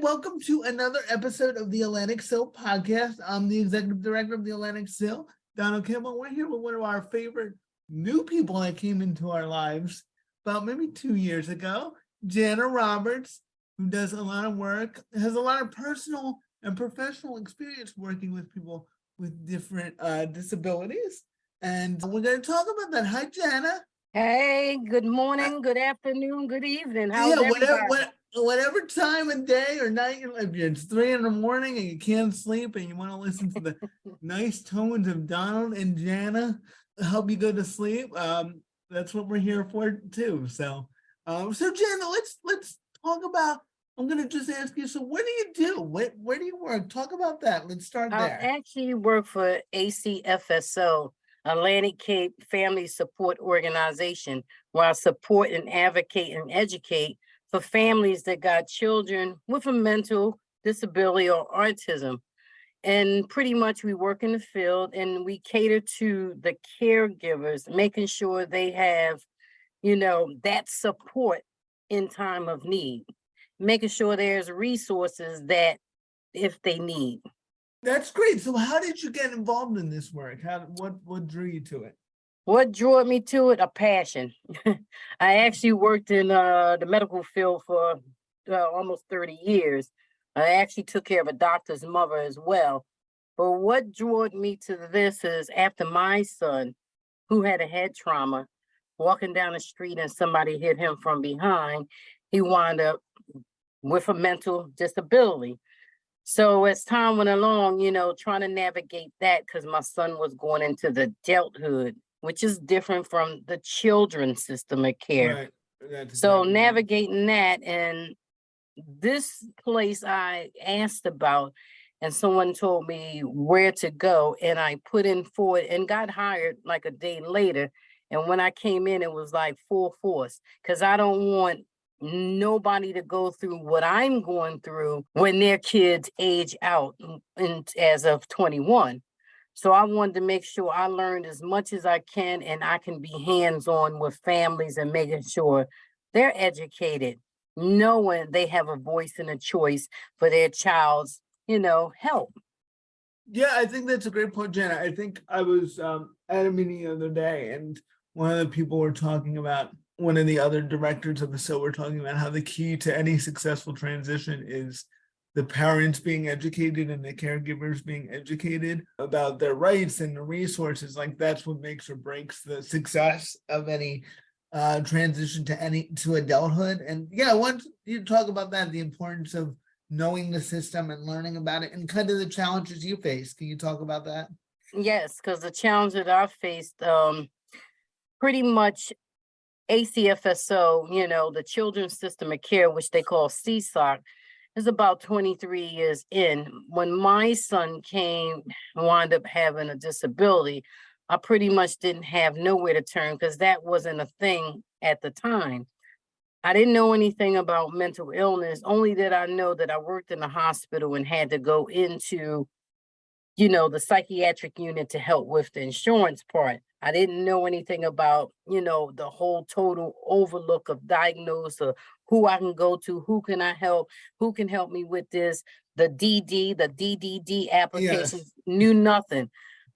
welcome to another episode of the Atlantic CIL podcast. I'm the executive director of the Atlantic CIL, Donald Campbell. We're here with one of our favorite new people that came into our lives about maybe 2 years ago, Janna Roberts, who does a lot of work, has a lot of personal and professional experience working with people with different disabilities. And we're going to talk about that. Hi, Janna. Hey, good morning, good afternoon, good evening. How's Yeah, everybody? whatever time of day or night, if it's 3 in the morning and you can't sleep and you want to listen to the nice tones of Donald and Janna help you go to sleep, that's what we're here for too. So Janna, let's talk about. I'm gonna just ask you. So, what do you do? Where do you work? Talk about that. Let's start I there. actually work for ACFSO, Atlantic Cape Family Support Organization, where I support and advocate and educate for families that got children with a mental disability or autism. And pretty much we work in the field and we cater to the caregivers, making sure they have, that support in time of need, making sure there's resources that if they need. That's great. So, how did you get involved in this work? What drew you to it? What drew me to it? A passion. I actually worked in the medical field for almost 30 years. I actually took care of a doctor's mother as well. But what drew me to this is after my son, who had a head trauma, walking down the street and somebody hit him from behind, he wound up with a mental disability. So as time went along, trying to navigate that because my son was going into the adulthood, which is different from the children's system of care. Right. So navigating that, and this place I asked about, and someone told me where to go, and I put in for it and got hired like a day later. And when I came in, it was like full force because I don't want nobody to go through what I'm going through when their kids age out as of 21. So I wanted to make sure I learned as much as I can and I can be hands-on with families and making sure they're educated, knowing they have a voice and a choice for their child's, help. Yeah, I think that's a great point, Janna. I think I was at a meeting the other day, and one of the people were talking about, one of the other directors of the CIL were talking about how the key to any successful transition is the parents being educated and the caregivers being educated about their rights and the resources. Like that's what makes or breaks the success of any transition to adulthood. And yeah, I want you to talk about that, the importance of knowing the system and learning about it and kind of the challenges you face. Can you talk about that? Yes, because the challenge that I faced, pretty much ACFSO, the Children's System of Care, which they call CSOC, is about 23 years in. When my son wound up having a disability, I pretty much didn't have nowhere to turn because that wasn't a thing at the time. I didn't know anything about mental illness, only that I know that I worked in a hospital and had to go into, the psychiatric unit to help with the insurance part. I didn't know anything about, the whole total overlook of diagnose or who I can go to, who can I help, who can help me with this, the DDD applications, Yes. knew nothing.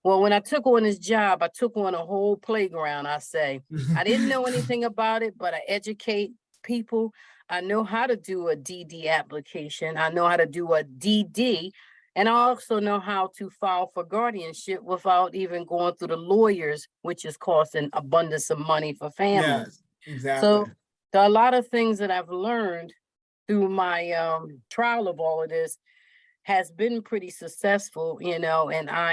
Well, when I took on this job, I took on a whole playground, I say. I didn't know anything about it, but I educate people. I know how to do a DD application. I know how to do a DD. And I also know how to file for guardianship without even going through the lawyers, which is costing abundance of money for families. Yes, exactly. So there are a lot of things that I've learned through my trial of all of this has been pretty successful, and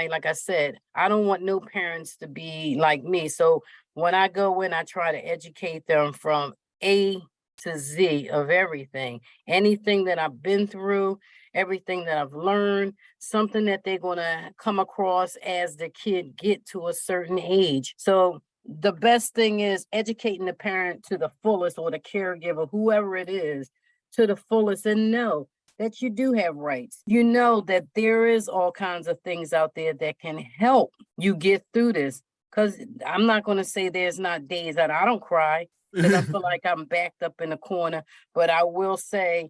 like I said, I don't want no parents to be like me. So when I go in, I try to educate them from A to Z of everything, anything that I've been through, everything that I've learned, something that they're going to come across as the kid get to a certain age. So the best thing is educating the parent to the fullest, or the caregiver, whoever it is, to the fullest, and know that you do have rights. You know that there is all kinds of things out there that can help you get through this. Because I'm not going to say there's not days that I don't cry because I feel like I'm backed up in a corner. But I will say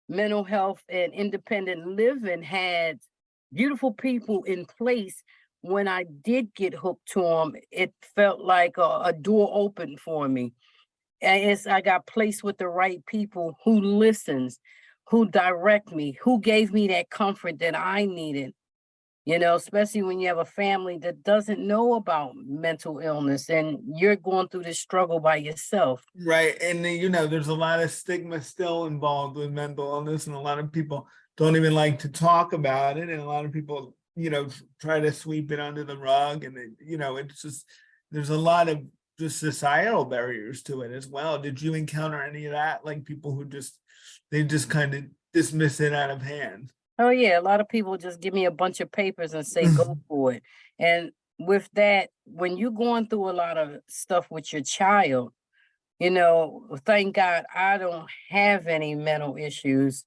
mental health and independent living had beautiful people in place. When I did get hooked to them, it felt like a door opened for me. And it's, I got placed with the right people who listens, who direct me, who gave me that comfort that I needed. Especially when you have a family that doesn't know about mental illness and you're going through this struggle by yourself. Right. And then, there's a lot of stigma still involved with mental illness, and a lot of people don't even like to talk about it. And a lot of people, try to sweep it under the rug. And, it's just, there's a lot of just societal barriers to it as well. Did you encounter any of that? Like people who they just kind of dismiss it out of hand? Oh yeah, a lot of people just give me a bunch of papers and say go for it. And with that, when you're going through a lot of stuff with your child, thank God I don't have any mental issues,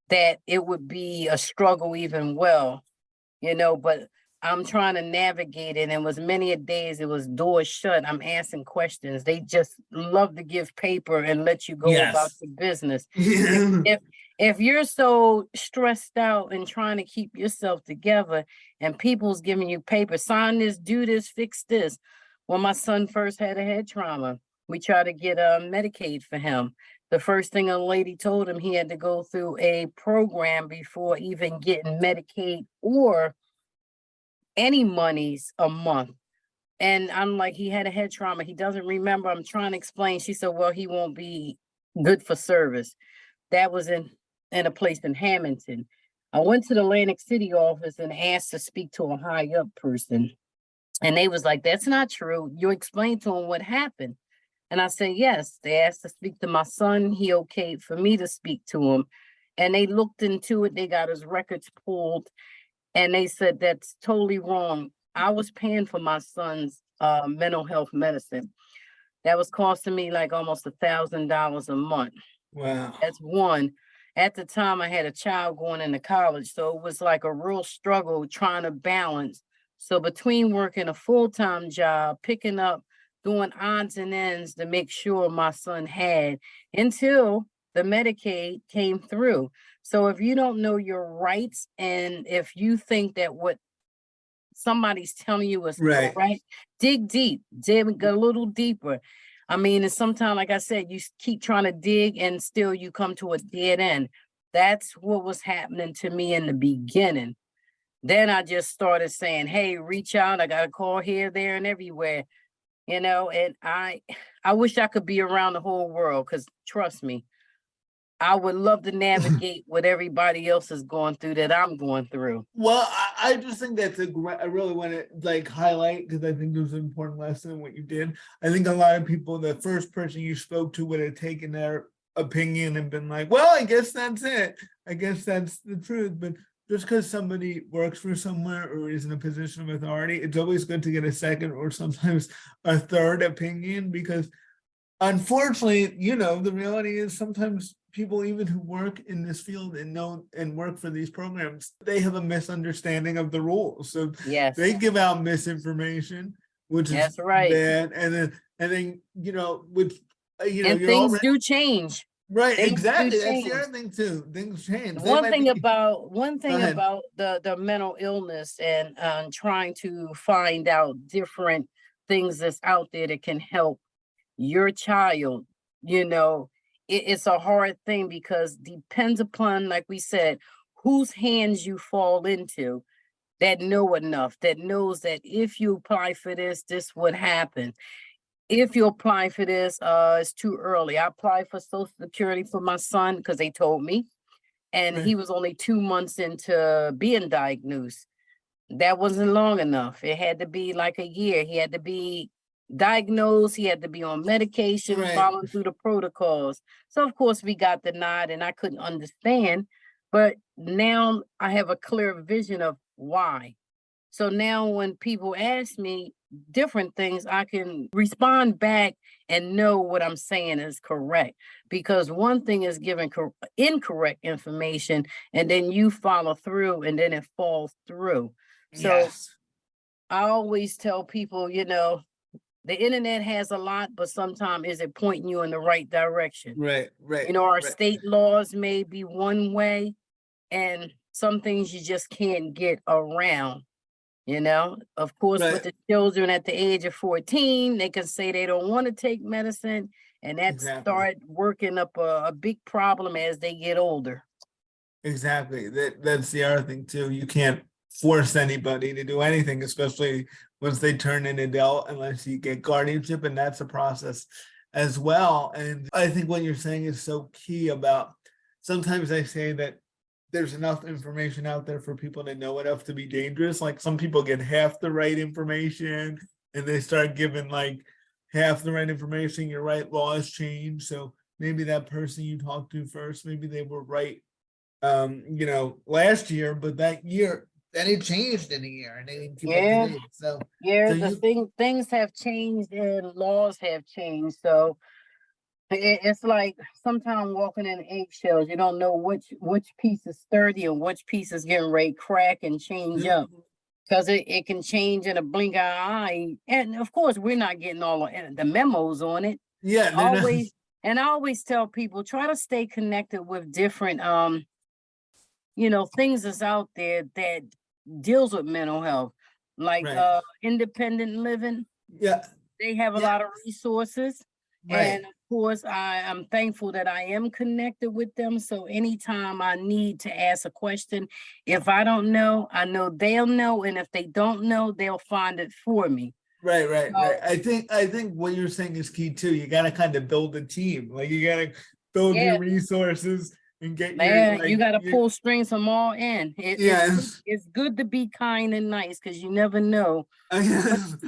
that it would be a struggle even but I'm trying to navigate it. And was many a days it was doors shut. I'm asking questions. They just love to give paper and let you go about Yes. your business. Yeah. If you're so stressed out and trying to keep yourself together and people's giving you paper, sign this, do this, fix this. When my son first had a head trauma, we tried to get Medicaid for him. The first thing a lady told him, he had to go through a program before even getting Medicaid or any monies a month. And I'm like, he had a head trauma. He doesn't remember. I'm trying to explain. She said, well, he won't be good for service. That was in a place in Hamilton. I went to the Atlantic City office and asked to speak to a high up person. And they was like, that's not true. You explained to him what happened. And I said, yes. They asked to speak to my son. He okayed for me to speak to him. And they looked into it. They got his records pulled. And they said, that's totally wrong. I was paying for my son's mental health medicine. That was costing me like almost $1,000 a month. Wow. That's one. At the time, I had a child going into college, so it was like a real struggle trying to balance. So between working a full-time job, picking up, doing odds and ends to make sure my son had, until the Medicaid came through. So if you don't know your rights, and if you think that what somebody's telling you is Right. correct, dig deep, dig a little deeper. I mean, and sometimes, like I said, you keep trying to dig and still you come to a dead end. That's what was happening to me in the beginning. Then I just started saying, hey, reach out. I got a call here, there, and everywhere, and I wish I could be around the whole world, because trust me, I would love to navigate what everybody else is going through that I'm going through. Well, I just think that's I really want to like highlight, because I think there's an important lesson in what you did. I think a lot of people, the first person you spoke to would have taken their opinion and been like, well, I guess that's it. I guess that's the truth. But just because somebody works for somewhere or is in a position of authority, it's always good to get a second or sometimes a third opinion, because unfortunately, the reality is sometimes people even who work in this field and know and work for these programs, they have a misunderstanding of the rules. So Yes, they give out misinformation, which is that's right. bad. And then, which, And you're things already do change. right. Things do Exactly. That's the change. other thing too. Things change. They One might thing be, about go ahead. the mental illness and trying to find out different things that's out there that can help your child, it's a hard thing, because depends upon, like we said, whose hands you fall into, that know enough, that knows that if you apply for this would happen. If you apply for this, it's too early. I applied for Social Security for my son because they told me, and Right. he was only 2 months into being diagnosed. That wasn't long enough. It had to be like a year. He had to be diagnosed. He had to be on medication, Right. following through the protocols. So of course we got denied, and I couldn't understand. But now I have a clear vision of why. So now when people ask me different things, I can respond back and know what I'm saying is correct. Because one thing is giving incorrect information, and then you follow through, and then it falls through. So Yes. I always tell people, the internet has a lot, but sometimes is it pointing you in the right direction? Right, You know, our right, state laws may be one way, and some things you just can't get around. You know, of course, with right. the children at the age of 14, they can say they don't want to take medicine, and that Exactly. start working up a big problem as they get older. Exactly. That's the other thing too. You can't force anybody to do anything, especially once they turn an adult, unless you get guardianship, and that's a process as well. And I think what you're saying is so key about sometimes I say that there's enough information out there for people to know enough to be dangerous. Like some people get half the right information and they start giving like half the right information. Your right laws change. So maybe that person you talked to first, maybe they were right last year, but that year then it changed in a year and they didn't keep up to Yeah, date. So yeah, the you things have changed and laws have changed. So it's like sometimes walking in eggshells. You don't know which piece is sturdy and which piece is getting ready to crack and change up. Because it can change in a blink of an eye. And of course, we're not getting all the memos on it. yeah, they're not Always, and I always tell people, try to stay connected with different things that's out there that deals with mental health, like right. independent living. Yeah, They have a yeah, lot of resources. right. And of course, I am thankful that I am connected with them. So anytime I need to ask a question, if I don't know, I know they'll know. And if they don't know, they'll find it for me. Right. So I think what you're saying is key too. You gotta kind of build a team. Like you gotta build your yeah, resources and get your man, you gotta pull strings from all in. yes. It's good to be kind and nice because you never know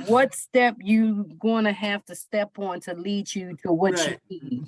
what step you gonna have to step on to lead you to what you Right. need.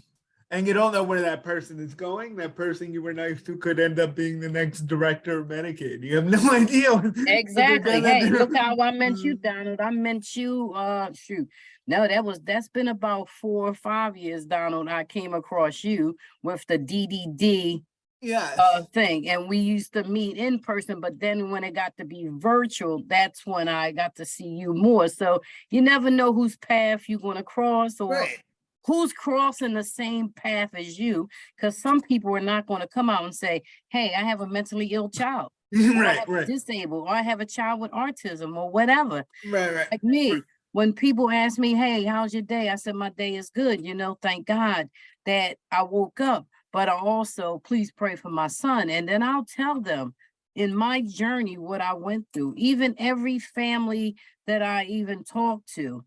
And you don't know where that person is going. That person you were nice to could end up being the next director of Medicaid. You have no idea what they're Exactly. gonna Hey, look do. how I meant you, Donald. I meant you, shoot. No, that's been about 4 or 5 years, Donald. I came across you with the DDD Yes. thing, and we used to meet in person, but then when it got to be virtual, that's when I got to see you more. So you never know whose path you're gonna cross or Right. who's crossing the same path as you, because some people are not going to come out and say, hey, I have a mentally ill child, or I Right. have a Right. disabled, or I have a child with autism or whatever. Right. Like me, when people ask me, hey, how's your day? I said, my day is good. Thank God that I woke up, but I also please pray for my son. And then I'll tell them in my journey what I went through, even every family that I even talk to,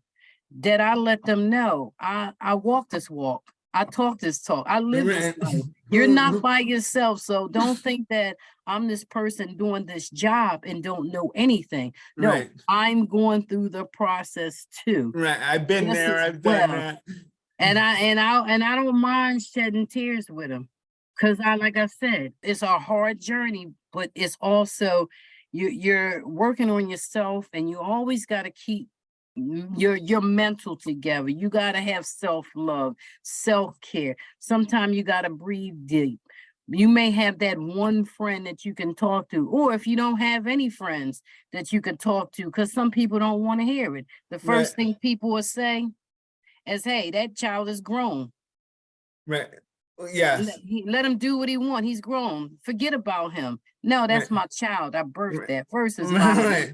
that I let them know I walk this walk. I talk this talk. I live this Right. life. You're not by yourself. So don't think that I'm this person doing this job and don't know anything. No, Right. I'm going through the process too. Right. I've been Just there. as I've done well. that. And I don't mind shedding tears with them. Cause like I said, it's a hard journey, but it's also you're working on yourself and you always got to keep your mental together. You got to have self-love, self-care. Sometimes you got to breathe deep. You may have that one friend that you can talk to, or if you don't have any friends that you can talk to, because some people don't want to hear it. The Right. first thing people will say is, hey, that child is grown. Right. Let, Yes. let him do what he want. He's grown. Forget about him. No, that's Right. my child. I birthed Right. that. First is Right.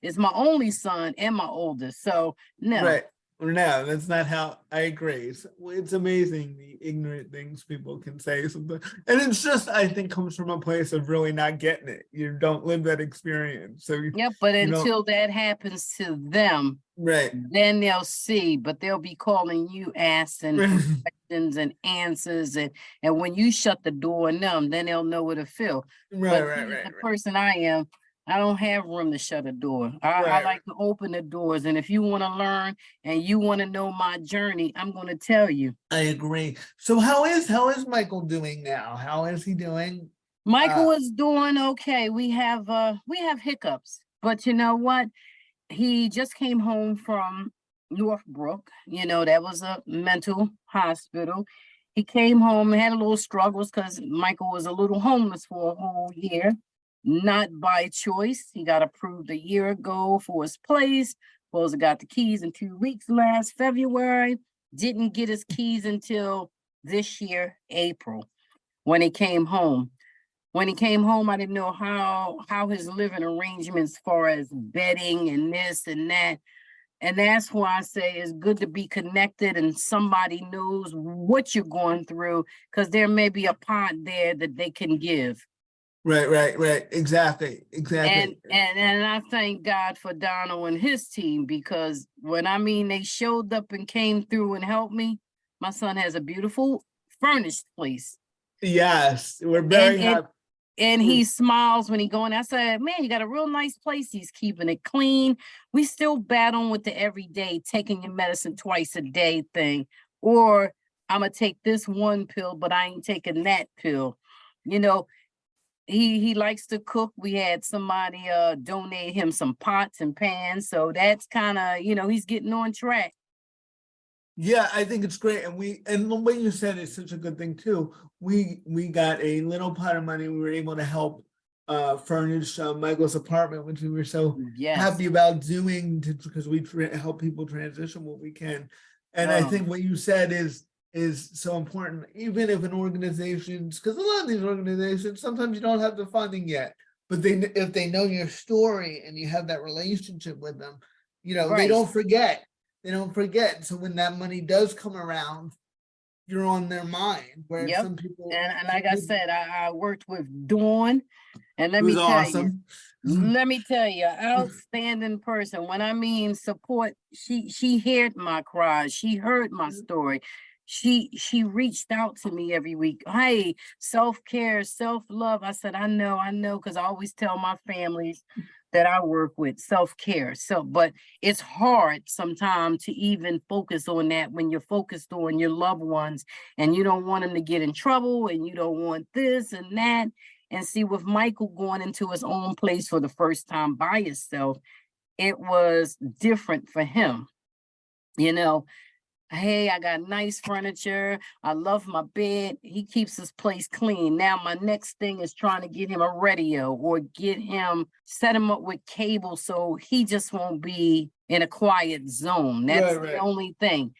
is my only son and my oldest. So no. Right. No, that's not how I agree. It's amazing the ignorant things people can say sometimes. And it's just, I think, comes from a place of really not getting it. You don't live that experience. So Yep, but you don't, until that happens to them, right. then they'll see, but they'll be calling you asking for questions and answers. And when you shut the door on them, then they'll know what to feel. Right, But right, being right, the person I am, I don't have room to shut a door. I right. like to open the doors. And if you want to learn and you want to know my journey, I'm going to tell you. I agree. So how is Michael doing now? How is he doing? Michael is doing okay. We have hiccups, but you know what? He just came home from Northbrook. That was a mental hospital. He came home and had a little struggles because Michael was a little homeless for a whole year, not by choice. He got approved a year ago for his place, Supposed to got the keys in 2 weeks last February. Didn't get his keys until this year, April, when he came home. When he came home, I didn't know how his living arrangements as far as bedding and this and that. And that's why I say it's good to be connected and somebody knows what you're going through, because there may be a pot there that they can give. Right. Exactly. And I thank God for Donald and his team, because when I mean they showed up and came through and helped me, my son has a beautiful furnished place. Yes, we're very And happy. and he smiles when he going. I said, man, you got a real nice place. He's keeping it clean. We still battling with the everyday taking your medicine twice a day thing, or I'm gonna take this one pill, but I ain't taking that pill. You know, he likes to cook. We had somebody donate him some pots and pans, so that's kind of, he's getting on track. Yeah, I think it's great, and the way you said it's such a good thing too. We got a little pot of money. We were able to help furnish Michael's apartment, which we were so Yes. happy about doing, because we help people transition what we can. And I think what you said is so important, even if an organization's, because a lot of these organizations, sometimes you don't have the funding yet, but if they know your story and you have that relationship with them, they Right. don't forget. They don't forget. So when that money does come around, you're on their mind. Where Yep. some people, And like I said, I worked with Dawn, and let it me was tell awesome. let me tell you, outstanding person. When I mean support, she heard my cries, she heard my story. She reached out to me every week. Hey, self-care, self-love. I said, I know, because I always tell my families that I work with self-care. But it's hard sometimes to even focus on that when you're focused on your loved ones and you don't want them to get in trouble and you don't want this and that. And see, with Michael going into his own place for the first time by himself, it was different for him. Hey, I got nice furniture. I love my bed. He keeps his place clean. Now, my next thing is trying to get him a radio or set him up with cable so he just won't be in a quiet zone. That's the only thing.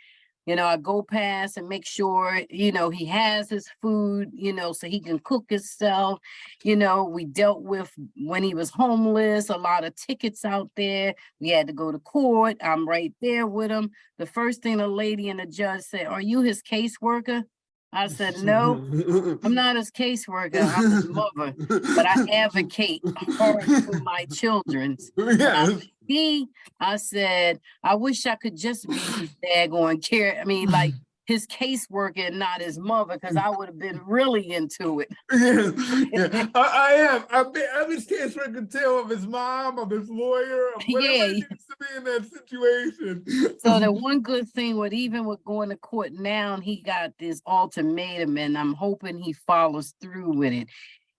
I go past and make sure, he has his food, so he can cook himself. We dealt with when he was homeless, a lot of tickets out there. We had to go to court. I'm right there with him. The first thing the lady and the judge said, "Are you his caseworker?" I said, "No, I'm not his caseworker. I'm his mother, but I advocate hard for my children." I said, I wish I could just be his daggone care. I mean, like his caseworker and not his mother, because I would have been really into it. I am. I'm his caseworker too, of his mom, of his lawyer, of whatever it needs to be in that situation. So the one good thing even with going to court now, he got this ultimatum, and I'm hoping he follows through with it.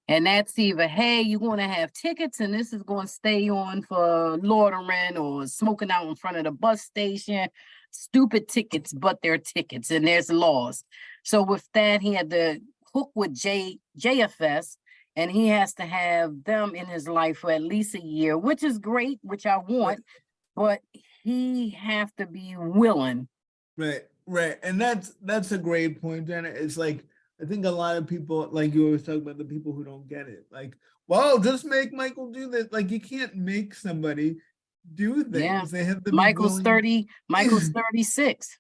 And that's either, hey, you're going to have tickets and this is going to stay on for loitering or smoking out in front of the bus station. Stupid tickets, but they're tickets and there's laws. So with that, he had to hook with JFS, and he has to have them in his life for at least a year, which is great, which I want, but he have to be willing. Right. And that's a great point, Jenna. It's like, I think a lot of people, like you always talk about, the people who don't get it, like, well, just make Michael do this. Like, you can't make somebody do things. Yeah. They have to Michael's be 30, Michael's 36.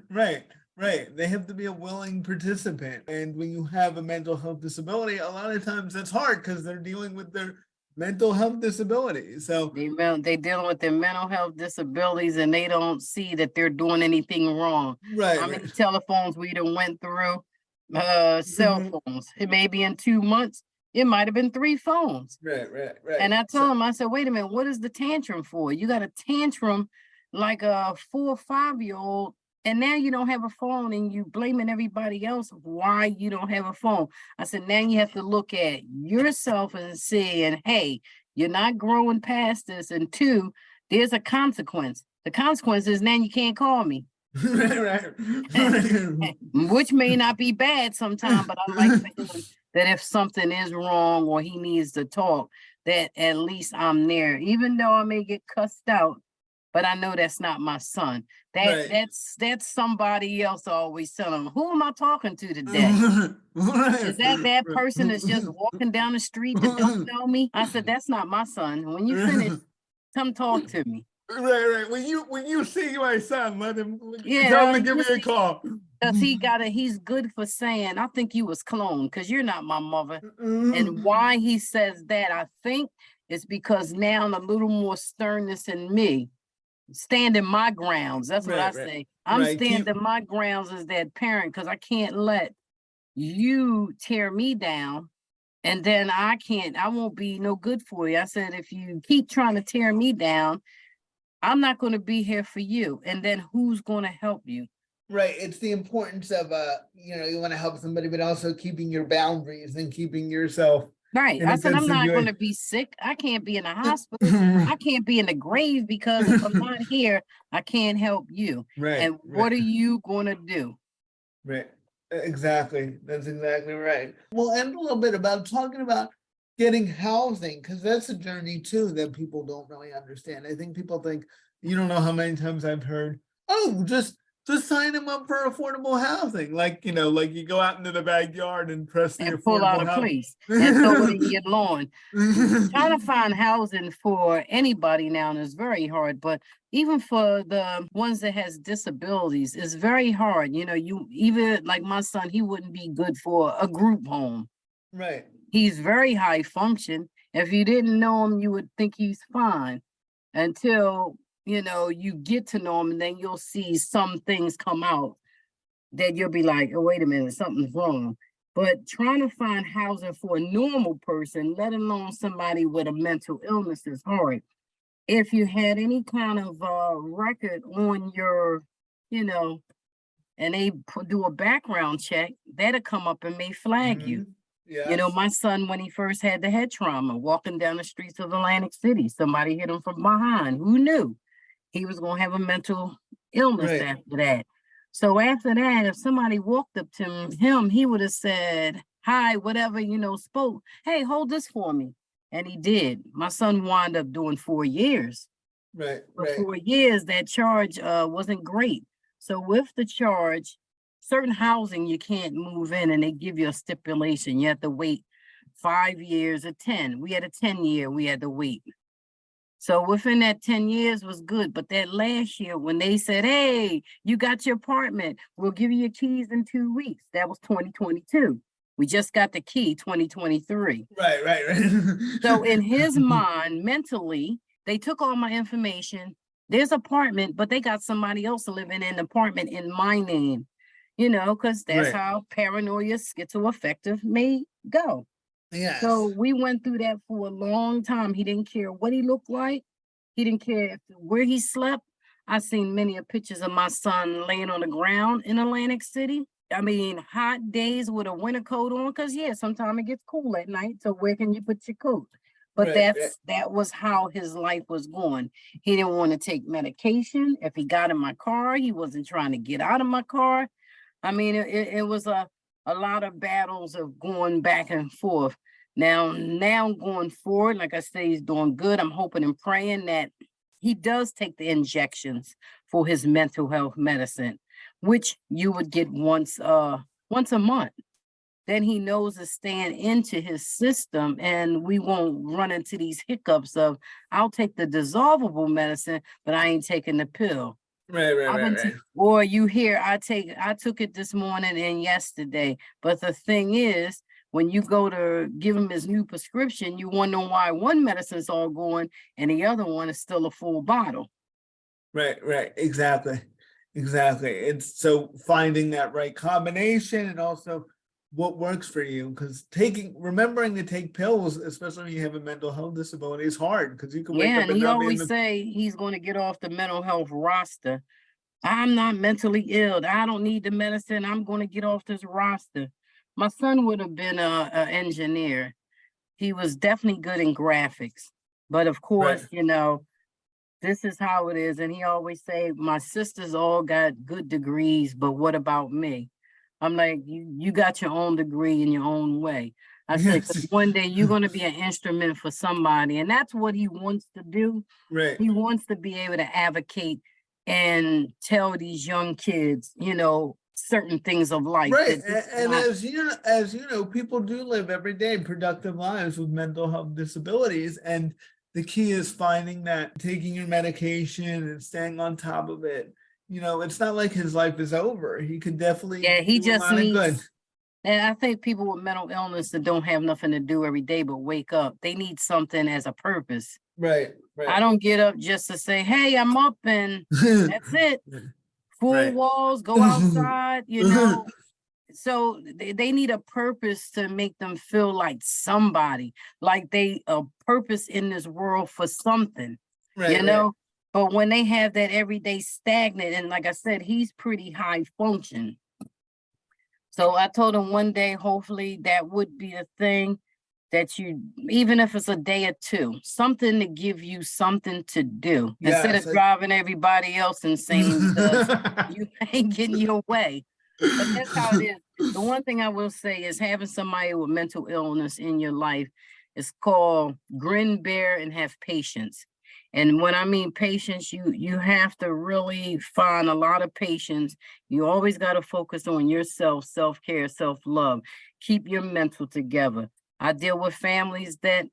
Right. They have to be a willing participant. And when you have a mental health disability, a lot of times that's hard because they're dealing with their mental health disabilities. So they dealing with their mental health disabilities and they don't see that they're doing anything wrong. How many telephones we done went through? Cell phones. It may be in 2 months. It might have been 3 phones. Right. And I told him, I said, wait a minute, what is the tantrum for? You got a tantrum like a 4 or 5-year-old, and now you don't have a phone and you blaming everybody else why you don't have a phone. I said, now you have to look at yourself and saying, hey, you're not growing past this. And 2, there's a consequence. The consequence is now you can't call me. Right. Which may not be bad sometimes, but I like for him that if something is wrong or he needs to talk, that at least I'm there. Even though I may get cussed out, but I know that's not my son. Right. That's somebody else always telling them, who am I talking to today? Is that person that's just walking down the street that don't know me? I said, that's not my son. When you finish, come talk to me. Right. When you see my son, let him Yeah, tell him to give me a call. Cause he's good for saying, I think you was cloned because you're not my mother. And why he says that, I think, is because now a little more sternness in me, standing my grounds. That's what I say. I'm standing my grounds as that parent because I can't let you tear me down. And then I won't be no good for you. I said, if you keep trying to tear me down, I'm not going to be here for you. And then who's going to help you? Right. It's the importance of you want to help somebody, but also keeping your boundaries and keeping yourself. Right. I said, I'm not going to be sick. I can't be in the hospital. I can't be in the grave because if I'm not here, I can't help you. Right. And what are you going to do? Right. Exactly. That's exactly right. We'll end a little bit about talking about getting housing, because that's a journey too that people don't really understand. I think people think, you don't know how many times I've heard, oh, just sign them up for affordable housing. Like you go out into the backyard and press the And pull out affordable a place and throw it in your lawn. Trying to find housing for anybody now is very hard, but even for the ones that has disabilities, it's very hard. You even like my son, he wouldn't be good for a group home. Right. He's very high function. If you didn't know him, you would think he's fine until you get to know him, and then you'll see some things come out that you'll be like, oh, wait a minute, something's wrong. But trying to find housing for a normal person, let alone somebody with a mental illness, is hard. If you had any kind of record on your, and they do a background check, that'll come up and may flag you. Yes. My son, when he first had the head trauma, walking down the streets of Atlantic City, somebody hit him from behind. Who knew he was going to have a mental illness after that? So after that, if somebody walked up to him, he would have said, hi, whatever, spoke. Hey, hold this for me. And he did. My son wound up doing 4 years. Right. For 4 years, that charge wasn't great. So with the charge, certain housing you can't move in, and they give you a stipulation. You have to wait 5 years or 10. We had a 10-year we had to wait. So within that 10 years was good. But that last year when they said, hey, you got your apartment, we'll give you your keys in 2 weeks. That was 2022. We just got the key 2023. Right. So in his mind, mentally, they took all my information. There's apartment, but they got somebody else living in the apartment in my name. Because that's how paranoia, schizoaffective may go. Yes. So we went through that for a long time. He didn't care what he looked like. He didn't care where he slept. I've seen many pictures of my son laying on the ground in Atlantic City. I mean, hot days with a winter coat on, because sometimes it gets cool at night. So where can you put your coat? But that was how his life was going. He didn't want to take medication. If he got in my car, he wasn't trying to get out of my car. I mean, it was a lot of battles of going back and forth. Now going forward, like I say, he's doing good. I'm hoping and praying that he does take the injections for his mental health medicine, which you would get once a month. Then he knows to stand into his system, and we won't run into these hiccups of, I'll take the dissolvable medicine, but I ain't taking the pill. Right. Or you hear, I took it this morning and yesterday. But the thing is, when you go to give him his new prescription, you wonder why one medicine's all going and the other one is still a full bottle. Right. Exactly. It's so finding that right combination, and also what works for you, because remembering to take pills, especially when you have a mental health disability, is hard, because you can wake up and he always say he's going to get off the mental health roster. I'm not mentally ill. I don't need the medicine. I'm going to get off this roster. My son would have been an engineer. He was definitely good in graphics. But of course, this is how it is. And he always say, my sisters all got good degrees, but what about me? I'm like, you got your own degree in your own way. I said, 'cause Yes. one day you're going to be an instrument for somebody. And that's what he wants to do. Right. He wants to be able to advocate and tell these young kids, certain things of life Right. that this is And not. as you know, people do live every day productive lives with mental health disabilities. And the key is finding that taking your medication and staying on top of it. It's not like his life is over. He could definitely Yeah, he do a just lot of good. needs. And I think people with mental illness that don't have nothing to do every day but wake up, they need something as a purpose. Right. I Right. don't get up just to say, hey, I'm up and that's it. Four Right. walls, go outside. So they need a purpose to make them feel like somebody, like they a purpose in this world for something, you Right. Right. know. But when they have that everyday stagnant, and like I said, he's pretty high function. So I told him one day, hopefully that would be a thing that you, even if it's a day or two, something to give you something to do instead Yes. of driving everybody else insane because you ain't getting your way. But that's how it is. The one thing I will say is having somebody with mental illness in your life is called grin, bear, and have patience. And when I mean patience, you have to really find a lot of patience. You always got to focus on yourself, self-care, self-love. Keep your mental together. I deal with families that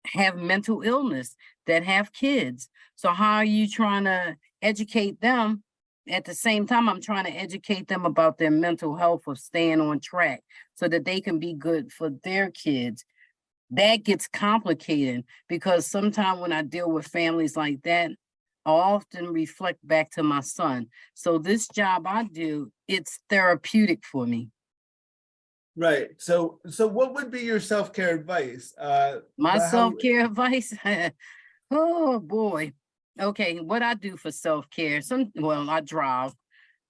have mental illness, that have kids. So how are you trying to educate them? At the same time, I'm trying to educate them about their mental health of staying on track so that they can be good for their kids. That gets complicated because sometimes when I deal with families like that, I often reflect back to my son. So this job I do, it's therapeutic for me. Right. So what would be your self-care advice? My About how self-care advice, oh boy. Okay, what I do for self-care, I drive.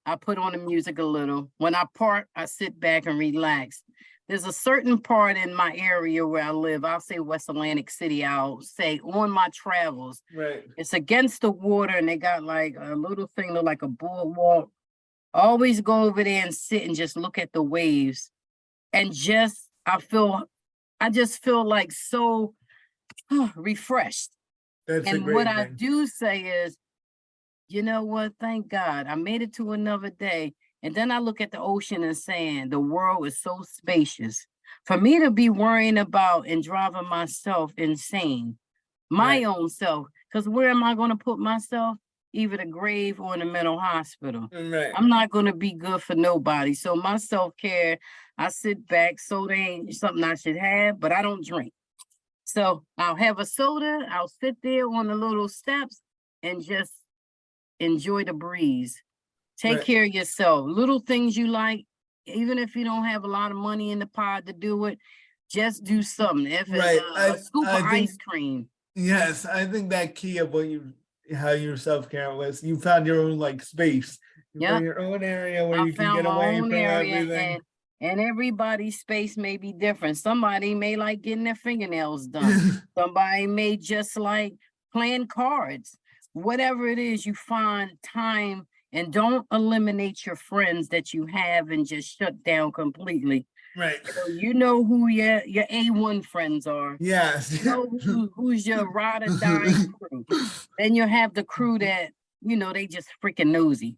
I put on the music a little. When I park, I sit back and relax. There's a certain part in my area where I live. I'll say West Atlantic City. I'll say on my travels, right. it's against the water and they got like a little thing look like a boardwalk. Always go over there and sit and just look at the waves. And I just feel like so refreshed. That's a And what great I thing. do say is, you know what? Thank God I made it to another day. And then I look at the ocean and saying the world is so spacious. For me to be worrying about and driving myself insane, my Right. own self, because where am I going to put myself? Either the grave or in the mental hospital. Right. I'm not going to be good for nobody. So my self-care, I sit back. Soda ain't something I should have, but I don't drink. So I'll have a soda. I'll sit there on the little steps and just enjoy the breeze. Take Right. care of yourself. Little things you like, even if you don't have a lot of money in the pot to do it, just do something. If it's Right. a scoop of I think ice cream. yes, I think that key of what you how your self-care was, you found your own like space. You Yeah, found your own area where I you can found get my away own from area everything. and everybody's space may be different. Somebody may like getting their fingernails done. Somebody may just like playing cards. Whatever it is, you find time and don't eliminate your friends that you have and just shut down completely. Right. So you know who your A1 friends are. Yes. You know who's your ride or die crew. Then you have the crew that, they just freaking nosy.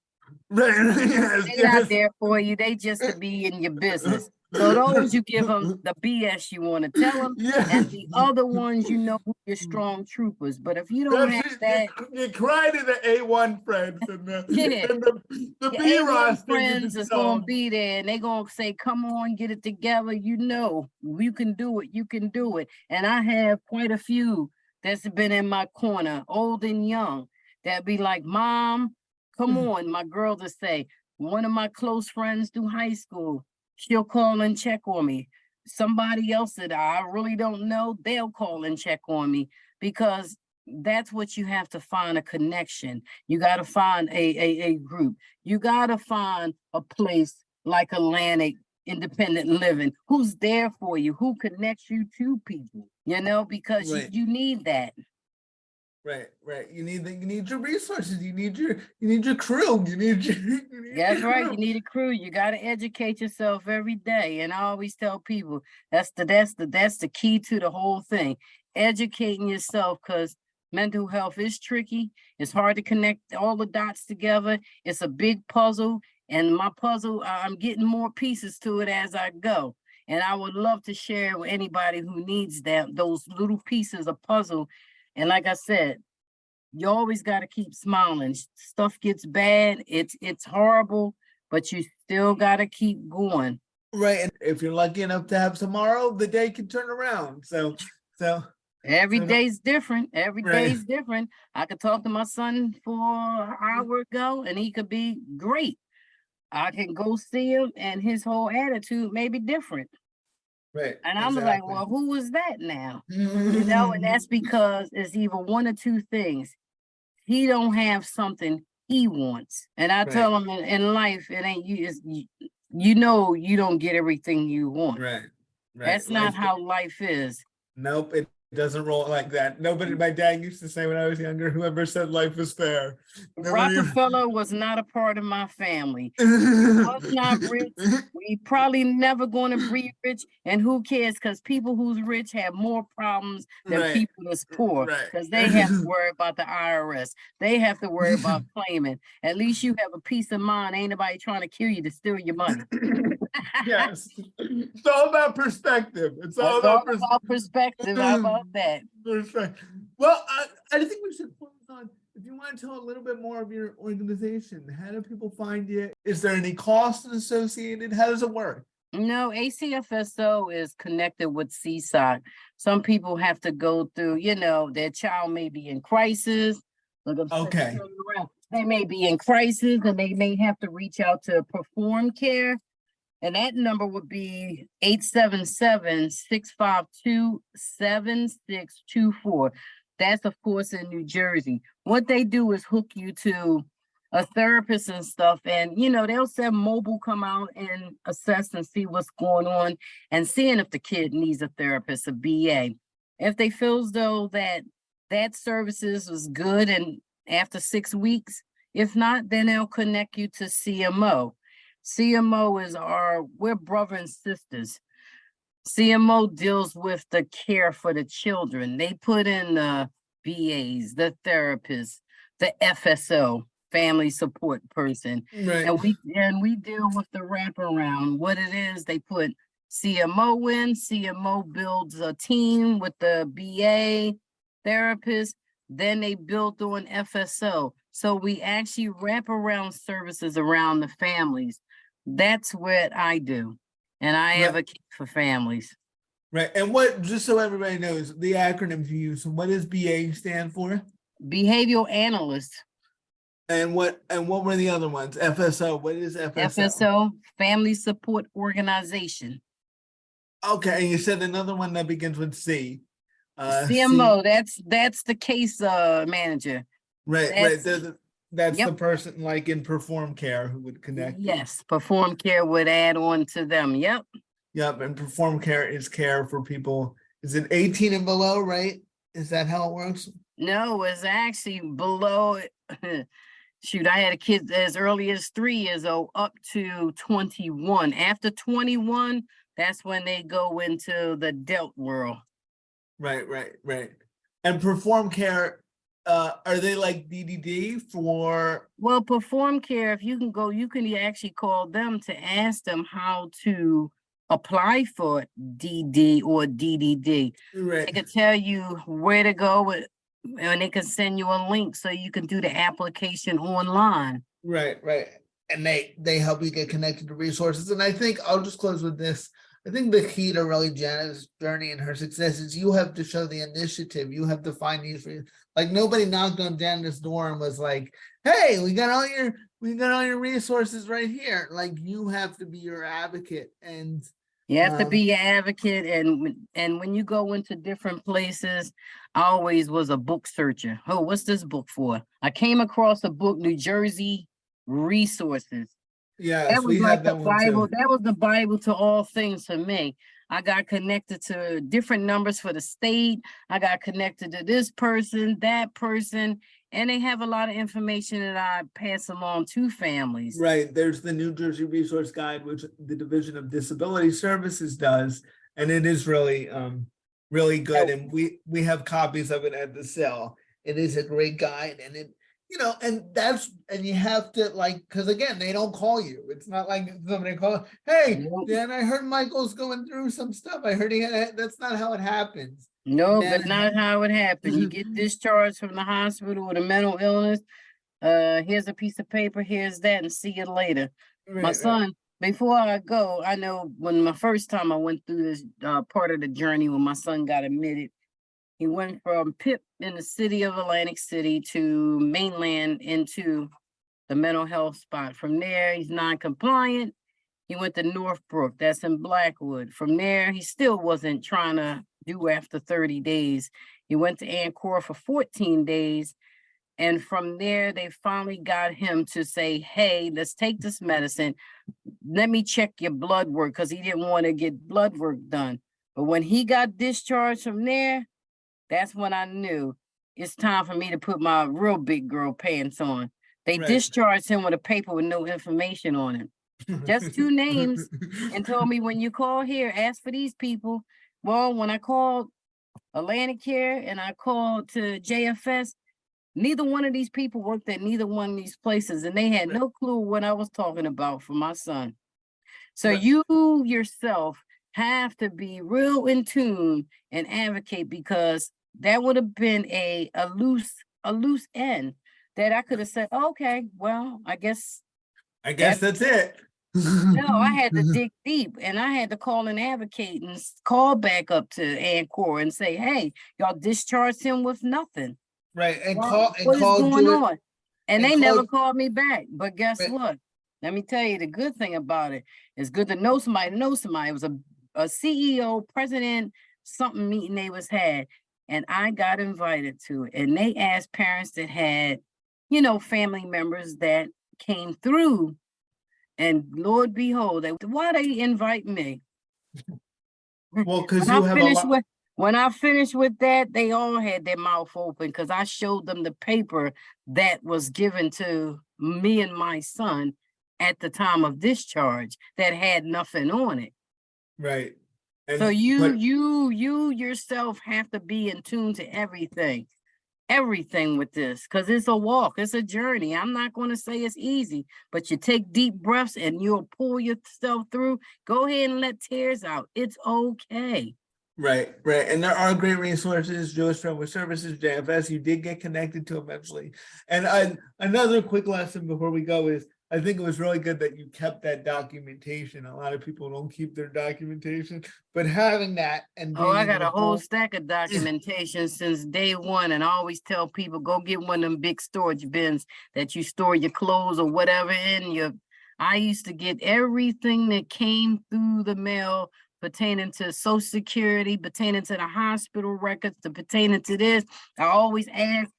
Right. Yes. They not Yes. there for you. They just to be in your business. So those you give them the BS you want to tell them, and Yes. the other ones who your strong troopers. But if you don't That's have it. that, You cry to the A1 friends and yeah, the your B A1 roster you friends can is tell gonna 'em. be there and they gonna say, come on, get it together. You can do it, you can do it. And I have quite a few that's been in my corner, old and young, that be like, Mom, come on. My girl to say, one of my close friends through high school, she'll call and check on me. Somebody else that I really don't know, they'll call and check on me because that's what you have to find a connection. You got to find a group. You got to find a place like Atlantic Independent Living who's there for you, who connects you to people, because Right. you need that. Right, right. You need your resources. You need your crew. You need your That's right. crew. You need a crew. You got to educate yourself every day. And I always tell people that's the key to the whole thing. Educating yourself, because mental health is tricky. It's hard to connect all the dots together. It's a big puzzle. And my puzzle, I'm getting more pieces to it as I go. And I would love to share with anybody who needs those little pieces of puzzle. And like I said, you always got to keep smiling. Stuff gets bad, it's horrible, but you still got to keep going. Right. And if you're lucky enough to have tomorrow, the day can turn around. So Every so no, day's different. Every right. day's different. I could talk to my son for an hour ago and he could be great. I can go see him and his whole attitude may be different. Right. And I'm like, Exactly. well, who was that now? And that's because it's either one or two things. He don't have something he wants. And I Right. tell him in life, it ain't you, you know you don't get everything you want. Right. Right. That's not Life. how life is. Nope. It doesn't roll like that. Nobody. My dad used to say when I was younger, "Whoever said life is fair." Nobody. Rockefeller was not a part of my family. Was not rich. We probably never going to be rich. And who cares? Because people who's rich have more problems than Right. people that's poor. Because they have to Right. worry about the IRS. They have to worry about claiming. At least you have a peace of mind. Ain't nobody trying to kill you to steal your money. Yes. It's all about perspective. It's all That's all about perspective. about perspective. How about that? Well, I think we should close on. If you want to tell a little bit more of your organization, how do people find you? Is there any cost associated? How does it work? No, ACFSO is connected with CSOC. Some people have to go through, their child may be in crisis. Look, I'm Okay. turning around. They may be in crisis and they may have to reach out to Perform Care. And that number would be 877-652-7624. That's of course in New Jersey. What they do is hook you to a therapist and stuff. And they'll send mobile come out and assess and see what's going on and seeing if the kid needs a therapist, a BA. If they feel as though that services was good and after 6 weeks, if not, then they'll connect you to CMO. CMO is we're brother and sisters. CMO deals with the care for the children. They put in the BAs, the therapists, the FSO, family support person. Right. And we deal with the wraparound. What it is, they put CMO in, CMO builds a team with the BA therapist, then they built on FSO. So we actually wrap around services around the families. That's what I do. And I Right. advocate for families. Right. And just so everybody knows, the acronym you use, what does BA stand for? Behavioral analyst. And what were the other ones? FSO. What is FSO? FSO, Family Support Organization. Okay, and you said another one that begins with C. CMO, that's the case manager. Right, that's Yep. the person like in Perform Care who would connect. Yes, Perform Care would add on to them. Yep. Yep, and Perform Care is care for people. Is it 18 and below, right? Is that how it works? No, it's actually below. Shoot, I had a kid as early as 3 years old up to 21. After 21, that's when they go into the adult world. Right. And Perform Care, are they like DDD for? Well, Perform Care, if you can go, you can actually call them to ask them how to apply for DD or DDD. Right. They can tell you where to go and they can send you a link so you can do the application online. Right. And they help you get connected to resources. And I think I'll just close with this. I think the key to really Janna's journey and her success is you have to show the initiative. You have to find these, like nobody knocked on Janna's door and was like, "Hey, we got all your resources right here." Like you have to be your advocate, and you have to be an advocate. And when you go into different places, I always was a book searcher. Oh, what's this book for? I came across a book, New Jersey Resources. Yeah, That was like the Bible. That was the Bible to all things for me. I got connected to different numbers for the state. I got connected to this person, that person, and they have a lot of information that I pass along to families. Right. There's the New Jersey Resource Guide, which the Division of Disability Services does, and it is really really good. And we have copies of it at the CIL. It is a great guide, and it, you know, and you have to, like, because again, they don't call you. It's not like somebody calls, hey, Nope. Dan, I heard Michael's going through some stuff. I heard he had, that's not how it happens. No, Dan- that's not how it happened. You get discharged from the hospital with a mental illness. Here's a piece of paper, here's that, and see you later. My Right, son, before I go, I know when my first time I went through this part of the journey when my son got admitted, he went from PIP in the city of Atlantic City to mainland into the mental health spot. From there, he's non-compliant. He went to Northbrook, that's in Blackwood. From there, he still wasn't trying to do after 30 days. He went to Ancora for 14 days. And from there, they finally got him to say, hey, let's take this medicine. Let me check your blood work, because he didn't want to get blood work done. But when he got discharged from there, that's when I knew it's time for me to put my real big girl pants on. They Right. discharged him with a paper with no information on it. Just 2 names, and told me, when you call here, ask for these people. Well, when I called Atlantic Care and I called to JFS, neither one of these people worked at neither one of these places, and they had no clue what I was talking about for my son. So Right. you yourself have to be real in tune and advocate, because that would have been a loose end that I could have said, okay, well, I guess that's it. no, I had to dig deep, and I had to call an advocate and call back up to Ancora and say, hey, y'all discharged him with nothing. Right, and Well, what what is going on? And they never called- called me back. But guess Right. what? Let me tell you the good thing about it. It's good to know somebody to know somebody. It was a CEO, president, something meeting they was had. And I got invited to it. And they asked parents that had, family members that came through. And Lord behold, why they invite me? Well, because When you I have a finished lot. with when I finished with that, they all had their mouth open, because I showed them the paper that was given to me and my son at the time of discharge that had nothing on it. Right. So And you yourself have to be in tune to everything with this, because it's a walk, it's a journey. I'm not going to say it's easy, but you take deep breaths and you'll pull yourself through. Go ahead and let tears out. It's okay. Right, and there are great resources. Jewish Family Services, JFS. You did get connected to eventually. And another quick lesson before we go is, I think it was really good that you kept that documentation. A lot of people don't keep their documentation, but having that and Oh, being I able got to a whole pull- stack of documentation since day one, and I always tell people, go get one of them big storage bins that you store your clothes or whatever in. I used to get everything that came through the mail pertaining to Social Security, pertaining to the hospital records, pertaining to this. I always ask,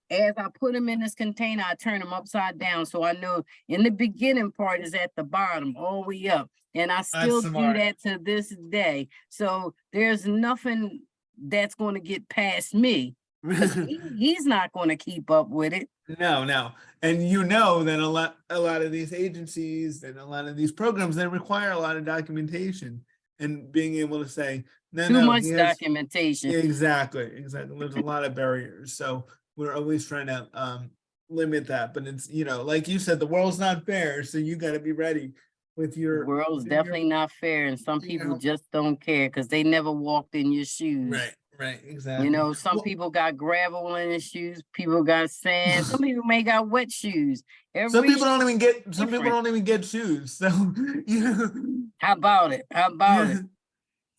as I put them in this container, I turn them upside down, so I know in the beginning part is at the bottom, all the way up. And I still do smart. that to this day. So there's nothing that's going to get past me, because he's not going to keep up with it. No. And you know that a lot of these agencies and a lot of these programs, they require a lot of documentation, and being able to say, Too much he has- documentation. Exactly. There's a lot of barriers. So we're always trying to limit that. But it's, like you said, the world's not fair. So you got to be ready with The your. world's with your- definitely not fair, and some you people know. just don't care because they never walked in your shoes. Right, exactly. Some Well, people got gravel in their shoes, people got sand, some people may got wet shoes. some people shoe don't even get shoes. So How about it?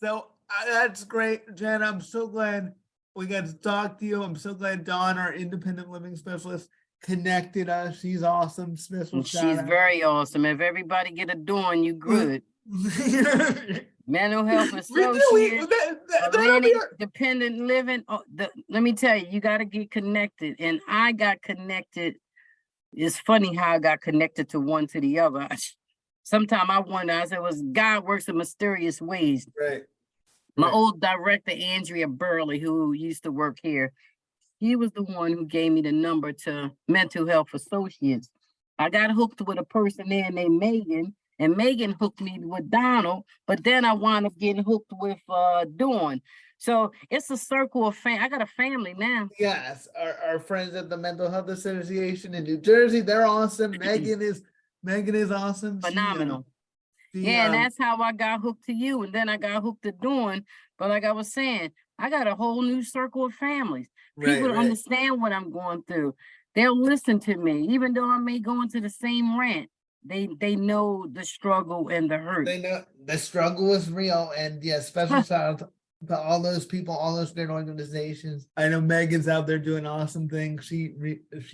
So that's great, Jen. I'm so glad we got to talk to you. I'm so glad Dawn, our independent living specialist, connected us. She's awesome. Special And shout she's out. very awesome. If everybody get a Dawn, you good. Mental health associate, Atlantic dependent living. Let me tell you, you got to get connected. And I got connected. It's funny how I got connected to one to the other. Sometimes I wonder, I said, God works in mysterious ways. Right. My Right. old director, Andrea Burley, who used to work here, he was the one who gave me the number to Mental Health Associates. I got hooked with a person there named Megan, and Megan hooked me with Donald, but then I wound up getting hooked with Dawn. So it's a circle of I got a family now. Yes, our friends at the Mental Health Association in New Jersey, they're awesome. Megan is awesome. Phenomenal. She Yeah, and that's how I got hooked to you, and then I got hooked to Dawn. But like I was saying, I got a whole new circle of families. People right. understand what I'm going through. They'll listen to me, even though I may go into the same rant. They know the struggle and the hurt. They know the struggle is real, and yeah, special shout out to all those people, all those great organizations. I know Megan's out there doing awesome things. She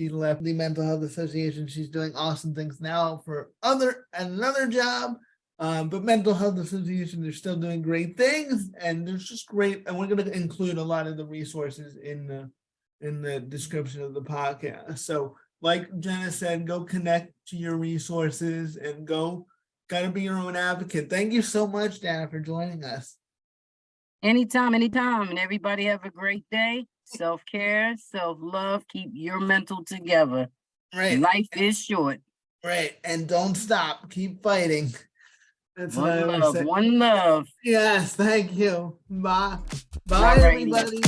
left the Mental Health Association. She's doing awesome things now for another job. But Mental Health Association, they're still doing great things, and there's just great. And we're going to include a lot of the resources in the description of the podcast. So, like Jenna said, go connect to your resources and gotta be your own advocate. Thank you so much, Janna, for joining us. Anytime, anytime. And everybody have a great day. Self-care, self-love, keep your mental together. Right. Life is short. Right. And don't stop. Keep fighting. That's what I One always love, say. one love. Yes, thank you. Bye. All Bye, righty. everybody.